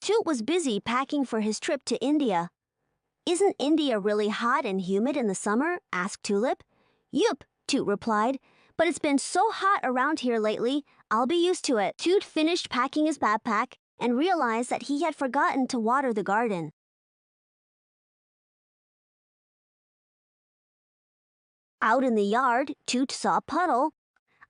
Toot was busy packing for his trip to India. "Isn't India really hot and humid in the summer?" asked Tulip. "Yup," Toot replied, "but it's been so hot around here lately, I'll be used to it." Toot finished packing his backpack and realized that he had forgotten to water the garden. Out in the yard, Toot saw Puddle.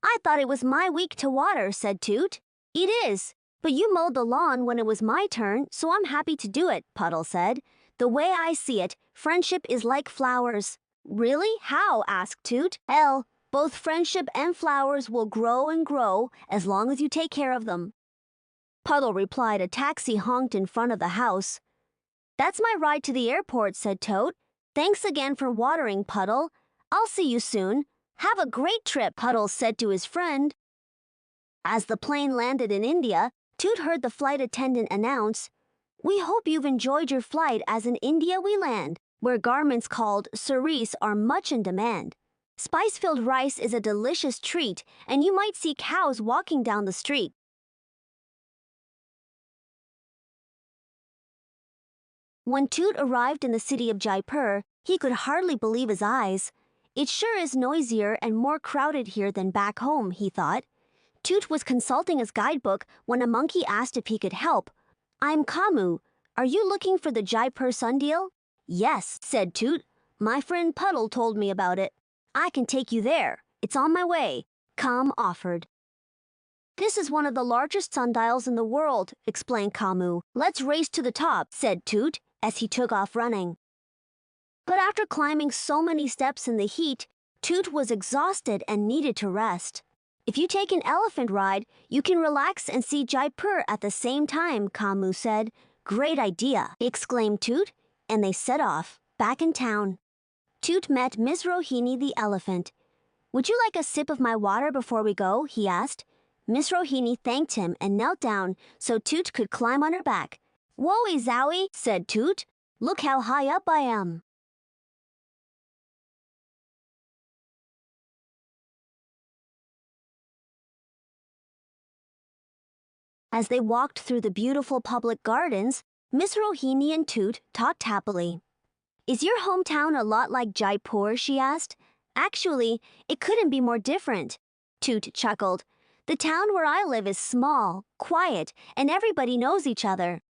"I thought it was my week to water," said Toot. "It is, but you mowed the lawn when it was my turn, so I'm happy to do it," Puddle said. "The way I see it, friendship is like flowers." "Really? How?" asked Toot. "Hell, both friendship and flowers will grow and grow as long as you take care of them." Puddle replied. A taxi honked in front of the house. "That's my ride to the airport," said Toad. "Thanks again for watering, Puddle. I'll see you soon." "Have a great trip," Puddle said to his friend. As the plane landed in India, Toot heard the flight attendant announce, "We hope you've enjoyed your flight as in India we land, where garments called saris are much in demand. Spice-filled rice is a delicious treat, and you might see cows walking down the street." When Toot arrived in the city of Jaipur, he could hardly believe his eyes. "It sure is noisier and more crowded here than back home," he thought. Toot was consulting his guidebook when a monkey asked if he could help. "I'm Kamu. Are you looking for the Jaipur sundial?" "Yes," said Toot. "My friend Puddle told me about it." "I can take you there. It's on my way," Kam offered. "This is one of the largest sundials in the world," explained Kamu. "Let's race to the top," said Toot, as he took off running. But after climbing so many steps in the heat, Toot was exhausted and needed to rest. "If you take an elephant ride, you can relax and see Jaipur at the same time," Kamu said. "Great idea," exclaimed Toot, and they set off, back in town. Toot met Miss Rohini the elephant. "Would you like a sip of my water before we go?" he asked. Miss Rohini thanked him and knelt down so Toot could climb on her back. "Wowie zowie," said Toot. "Look how high up I am." As they walked through the beautiful public gardens, Miss Rohini and Toot talked happily. "Is your hometown a lot like Jaipur?" she asked. "Actually, it couldn't be more different." Toot chuckled. "The town where I live is small, quiet, and everybody knows each other."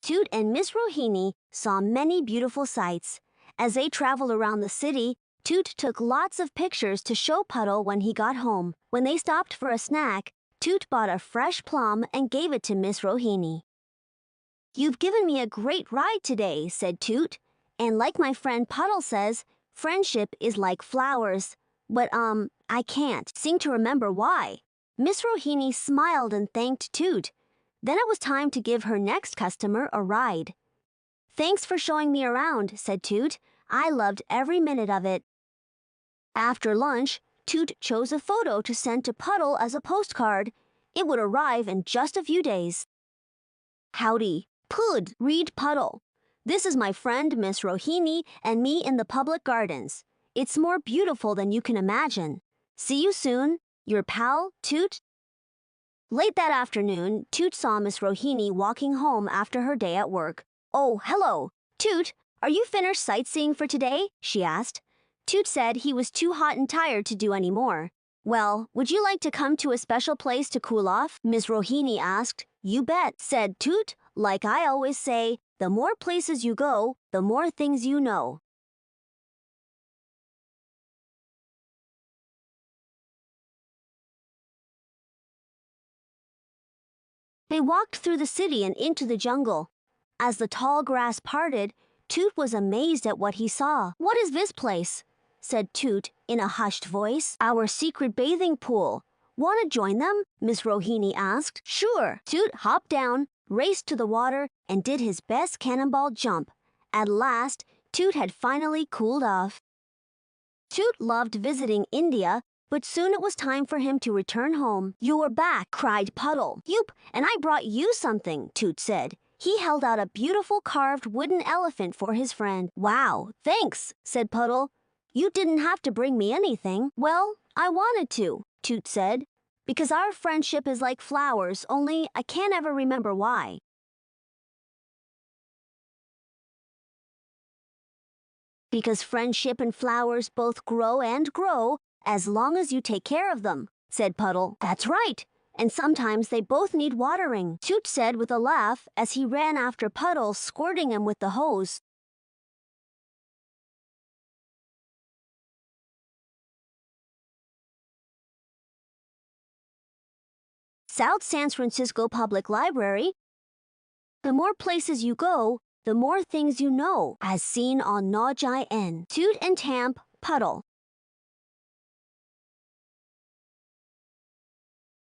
Toot and Miss Rohini saw many beautiful sights. As they traveled around the city, Toot took lots of pictures to show Puddle when he got home. When they stopped for a snack, Toot bought a fresh plum and gave it to Miss Rohini. "You've given me a great ride today," said Toot. "And like my friend Puddle says, friendship is like flowers. But I can't seem to remember why." Miss Rohini smiled and thanked Toot. Then it was time to give her next customer a ride. "Thanks for showing me around," said Toot. "I loved every minute of it." After lunch, Toot chose a photo to send to Puddle as a postcard. It would arrive in just a few days. "Howdy, Pud," read Puddle. "This is my friend Miss Rohini and me in the public gardens. It's more beautiful than you can imagine. See you soon. Your pal, Toot." Late that afternoon, Toot saw Miss Rohini walking home after her day at work. "Oh, hello. Toot, are you finished sightseeing for today?" she asked. Toot said he was too hot and tired to do any more. "Well, would you like to come to a special place to cool off?" Miss Rohini asked. "You bet," said Toot. "Like I always say, the more places you go, the more things you know." They walked through the city and into the jungle. As the tall grass parted, Toot was amazed at what he saw. "What is this place?" said Toot in a hushed voice. "Our secret bathing pool. Want to join them?" Miss Rohini asked. "Sure." Toot hopped down, raced to the water, and did his best cannonball jump. At last, Toot had finally cooled off. Toot loved visiting India, but soon it was time for him to return home. "You're back," cried Puddle. "Yoop, and I brought you something," Toot said. He held out a beautiful carved wooden elephant for his friend. "Wow, thanks," said Puddle. "You didn't have to bring me anything." "Well, I wanted to," Toot said, "because our friendship is like flowers, only I can't ever remember why." Because friendship and flowers both grow and grow as long as you take care of them, said Puddle. That's right. And sometimes they both need watering, Toot said with a laugh as he ran after Puddle, squirting him with the hose. South San Francisco Public Library. The more places you go, the more things you know, as seen on Nojai N. Toot and Tamp, Puddle.